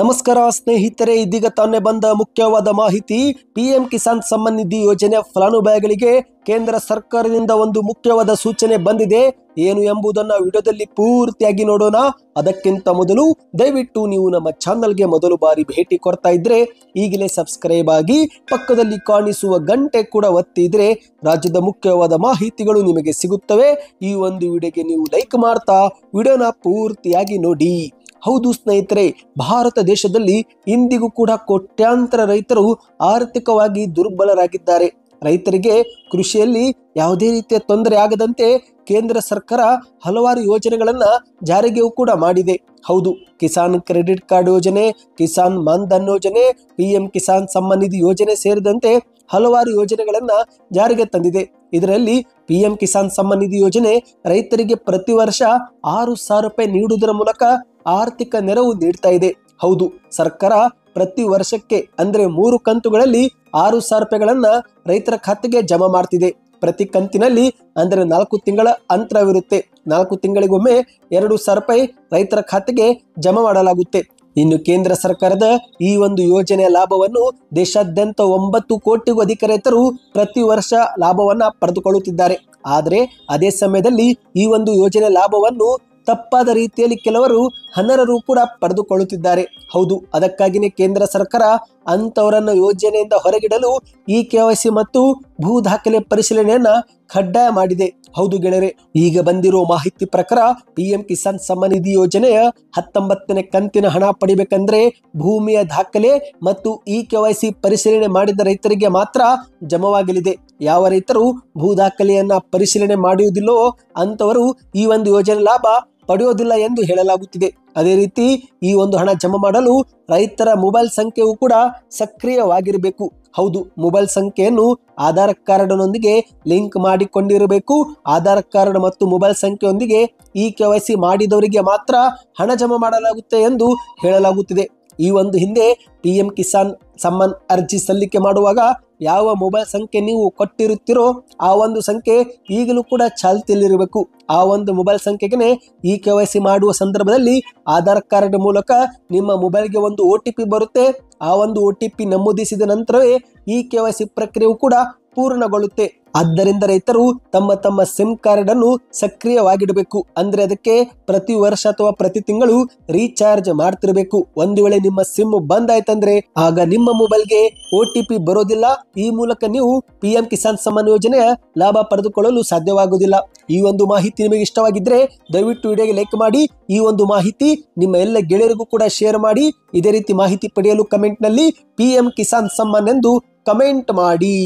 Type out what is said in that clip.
ನಮಸ್ಕಾರ ಸ್ನೇಹಿತರೆ, ಇದೀಗ ತಾನೇ ಬಂದ ಮುಖ್ಯವಾದ ಮಾಹಿತಿ. ಪಿಎಂ ಕಿಸಾನ್ ಸಮ್ಮಾನ್ ನಿಧಿ ಯೋಜನೆ ಫಲಾನುಭವಿಗಳಿಗೆ ಕೇಂದ್ರ ಸರ್ಕಾರದಿಂದ ಒಂದು ಮುಖ್ಯವಾದ ಸೂಚನೆ ಬಂದಿದೆ. ಏನು ಎಂಬುದನ್ನು ವಿಡಿಯೋದಲ್ಲಿ ಪೂರ್ತಿಯಾಗಿ ನೋಡೋಣ. ಅದಕ್ಕಿಂತ ಮೊದಲು ದಯವಿಟ್ಟು ನೀವು ನಮ್ಮ ಚಾನಲ್ಗೆ ಮೊದಲು ಬಾರಿ ಭೇಟಿ ಕೊಡ್ತಾ ಇದ್ರೆ ಈಗಲೇ ಸಬ್ಸ್ಕ್ರೈಬ್ ಆಗಿ ಪಕ್ಕದಲ್ಲಿ ಕಾಣಿಸುವ ಗಂಟೆ ಕೂಡ ಒತ್ತಿದ್ರೆ ರಾಜ್ಯದ ಮುಖ್ಯವಾದ ಮಾಹಿತಿಗಳು ನಿಮಗೆ ಸಿಗುತ್ತವೆ. ಈ ಒಂದು ವಿಡಿಯೋಗೆ ನೀವು ಲೈಕ್ ಮಾಡ್ತಾ ವಿಡಿಯೋನ ಪೂರ್ತಿಯಾಗಿ ನೋಡಿ. ಹೌದು ಸ್ನೇಹಿತರೆ, ಭಾರತ ದೇಶದಲ್ಲಿ ಇಂದಿಗೂ ಕೂಡ ಕೋಟ್ಯಾಂತರ ರೈತರು ಆರ್ಥಿಕವಾಗಿ ದುರ್ಬಲರಾಗಿದ್ದಾರೆ. ರೈತರಿಗೆ ಕೃಷಿಯಲ್ಲಿ ಯಾವುದೇ ರೀತಿಯ ತೊಂದರೆ ಆಗದಂತೆ ಕೇಂದ್ರ ಸರ್ಕಾರ ಹಲವಾರು ಯೋಜನೆಗಳನ್ನ ಜಾರಿಗೆ ಕೂಡ ಮಾಡಿದೆ. ಹೌದು, ಕಿಸಾನ್ ಕ್ರೆಡಿಟ್ ಕಾರ್ಡ್ ಯೋಜನೆ, ಕಿಸಾನ್ ಮಾನ್ಧನ್ ಯೋಜನೆ, ಪಿಎಂ ಕಿಸಾನ್ ಸಮ್ಮಾನ್ ನಿಧಿ ಯೋಜನೆ ಸೇರಿದಂತೆ ಹಲವಾರು ಯೋಜನೆಗಳನ್ನ ಜಾರಿಗೆ ತಂದಿದೆ. ಇದರಲ್ಲಿ ಪಿಎಂ ಕಿಸಾನ್ ಸಮ್ಮಾನ್ ನಿಧಿ ಯೋಜನೆ ರೈತರಿಗೆ ಪ್ರತಿ ವರ್ಷ 6,000 ರೂಪಾಯಿ ನೀಡುವುದರ ಮೂಲಕ ಆರ್ಥಿಕ ನೆರವು ನೀಡ್ತಾ ಇದೆ. ಹೌದು, ಸರ್ಕಾರ ಪ್ರತಿ ವರ್ಷಕ್ಕೆ ಅಂದ್ರೆ 3 ಕಂತುಗಳಲ್ಲಿ 6,000 ರೂಪಾಯಿಗಳನ್ನ ರೈತರ ಖಾತೆಗೆ ಜಮಾ ಮಾಡ್ತಿದೆ. ಪ್ರತಿ ಕಂತಿನಲ್ಲಿ ಅಂದ್ರೆ 4 ತಿಂಗಳ ಅಂತರವಿರುತ್ತೆ. 4 ತಿಂಗಳಿಗೊಮ್ಮೆ 2,000 ರೂಪಾಯಿ ರೈತರ ಖಾತೆಗೆ ಜಮಾ ಮಾಡಲಾಗುತ್ತೆ. ಇನ್ನು ಕೇಂದ್ರ ಸರ್ಕಾರದ ಈ ಒಂದು ಯೋಜನೆಯ ಲಾಭವನ್ನು ದೇಶಾದ್ಯಂತ 9 ಕೋಟಿಗೂ ಅಧಿಕ ರೈತರು ಪ್ರತಿ ವರ್ಷ ಲಾಭವನ್ನ ಪಡೆದುಕೊಳ್ಳುತ್ತಿದ್ದಾರೆ. ಆದರೆ ಅದೇ ಸಮಯದಲ್ಲಿ ಈ ಒಂದು ಯೋಜನೆ ಲಾಭವನ್ನು ತಪ್ಪಾದ ರೀತಿಯಲ್ಲಿ ಕೆಲವರು ಅನರ್ಹರು ಕೂಡ ಪಡೆದುಕೊಳ್ಳುತ್ತಿದ್ದಾರೆ. ಹೌದು, ಅದಕ್ಕಾಗಿಯೇ ಕೇಂದ್ರ ಸರ್ಕಾರ ಅಂತವರನ್ನು ಯೋಜನೆಯಿಂದ ಹೊರಗಿಡಲು ಈ KYC ಮತ್ತು ಭೂ ದಾಖಲೆ ಪರಿಶೀಲನೆಯನ್ನ ಕಡ್ಡಾಯ ಮಾಡಿದೆ. ಹೌದು ಗೆಳೆಯರೆ, ಈಗ ಬಂದಿರುವ ಮಾಹಿತಿ ಪ್ರಕಾರ ಪಿಎಂ ಕಿಸಾನ್ ಸಮ್ಮಾನ್ ನಿಧಿ ಯೋಜನೆಯ 19ನೇ ಕಂತಿನ ಹಣ ಪಡಿಬೇಕಂದ್ರೆ ಭೂಮಿಯ ದಾಖಲೆ ಮತ್ತು ಈ KYC ಪರಿಶೀಲನೆ ಮಾಡಿದ ರೈತರಿಗೆ ಮಾತ್ರ ಜಮವಾಗಲಿದೆ. ಯಾವ ರೈತರು ಭೂ ದಾಖಲೆಯನ್ನ ಪರಿಶೀಲನೆ ಮಾಡುವುದಿಲ್ಲೋ ಅಂತವರು ಈ ಒಂದು ಯೋಜನೆ ಲಾಭ ಪಡೆಯೋದಿಲ್ಲ ಎಂದು ಹೇಳಲಾಗುತ್ತಿದೆ. ಅದೇ ರೀತಿ ಈ ಒಂದು ಹಣ ಜಮಾ ಮಾಡಲು ರೈತರ ಮೊಬೈಲ್ ಸಂಖ್ಯೆಯು ಕೂಡ ಸಕ್ರಿಯವಾಗಿರಬೇಕು. ಹೌದು, ಮೊಬೈಲ್ ಸಂಖ್ಯೆಯನ್ನು ಆಧಾರ್ ಕಾರ್ಡ್ನೊಂದಿಗೆ ಲಿಂಕ್ ಮಾಡಿಕೊಂಡಿರಬೇಕು. ಆಧಾರ್ ಕಾರ್ಡ್ ಮತ್ತು ಮೊಬೈಲ್ ಸಂಖ್ಯೆಯೊಂದಿಗೆ ಈ KYC ಮಾಡಿದವರಿಗೆ ಮಾತ್ರ ಹಣ ಜಮಾ ಮಾಡಲಾಗುತ್ತೆ ಎಂದು ಹೇಳಲಾಗುತ್ತಿದೆ. ಈ ಒಂದು ಹಿಂದೆ ಪಿಎಂ ಕಿಸಾನ್ ಸಮ್ಮಾನ್ ಅರ್ಜಿ ಸಲ್ಲಿಕೆ ಮಾಡುವಾಗ ಯಾವ ಮೊಬೈಲ್ ಸಂಖ್ಯೆ ನೀವು ಕೊಟ್ಟಿರುತ್ತೀರೋ ಆ ಒಂದು ಸಂಖ್ಯೆ ಈಗಲೂ ಕೂಡ ಚಾಲ್ತಿಯಲ್ಲಿರಬೇಕು. ಆ ಒಂದು ಮೊಬೈಲ್ ಸಂಖ್ಯೆಗೆ ಈ KYC ಮಾಡುವ ಸಂದರ್ಭದಲ್ಲಿ ಆಧಾರ್ ಕಾರ್ಡ್ ಮೂಲಕ ನಿಮ್ಮ ಮೊಬೈಲ್ಗೆ ಒಂದು OTP ಬರುತ್ತೆ. ಆ ಒಂದು OTP ನಮೂದಿಸಿದ ನಂತರವೇ ಈ KYC ಪ್ರಕ್ರಿಯೆಯು ಕೂಡ ಪೂರ್ಣಗೊಳ್ಳುತ್ತೆ. ಆದ್ದರಿಂದ ರೈತರು ತಮ್ಮ ಸಿಮ್ ಕಾರ್ಡ್ ಅನ್ನು ಸಕ್ರಿಯವಾಗಿಡಬೇಕು. ಅಂದ್ರೆ ಅದಕ್ಕೆ ಪ್ರತಿ ವರ್ಷ ಅಥವಾ ಪ್ರತಿ ತಿಂಗಳು ರೀಚಾರ್ಜ್ ಮಾಡ್ತಿರ್ಬೇಕು. ಒಂದು ವೇಳೆ ನಿಮ್ಮ ಸಿಮ್ ಬಂದ್ ಆಯ್ತಂದ್ರೆ ಆಗ ನಿಮ್ಮ ಮೊಬೈಲ್ಗೆ OTP ಬರೋದಿಲ್ಲ. ಈ ಮೂಲಕ ನೀವು ಪಿಎಂ ಕಿಸಾನ್ ಸಮ್ಮಾನ್ ಯೋಜನೆಯ ಲಾಭ ಪಡೆದುಕೊಳ್ಳಲು ಸಾಧ್ಯವಾಗುವುದಿಲ್ಲ. ಈ ಒಂದು ಮಾಹಿತಿ ನಿಮಗೆ ಇಷ್ಟವಾಗಿದ್ರೆ ದಯವಿಟ್ಟು ವಿಡಿಯೋಗೆ ಲೈಕ್ ಮಾಡಿ. ಈ ಒಂದು ಮಾಹಿತಿ ನಿಮ್ಮ ಎಲ್ಲ ಗೆಳೆಯರಿಗೂ ಕೂಡ ಶೇರ್ ಮಾಡಿ. ಇದೇ ರೀತಿ ಮಾಹಿತಿ ಪಡೆಯಲು ಕಮೆಂಟ್ ನಲ್ಲಿ ಪಿಎಂ ಕಿಸಾನ್ ಸಮ್ಮಾನ್ ಎಂದು ಕಮೆಂಟ್ ಮಾಡಿ.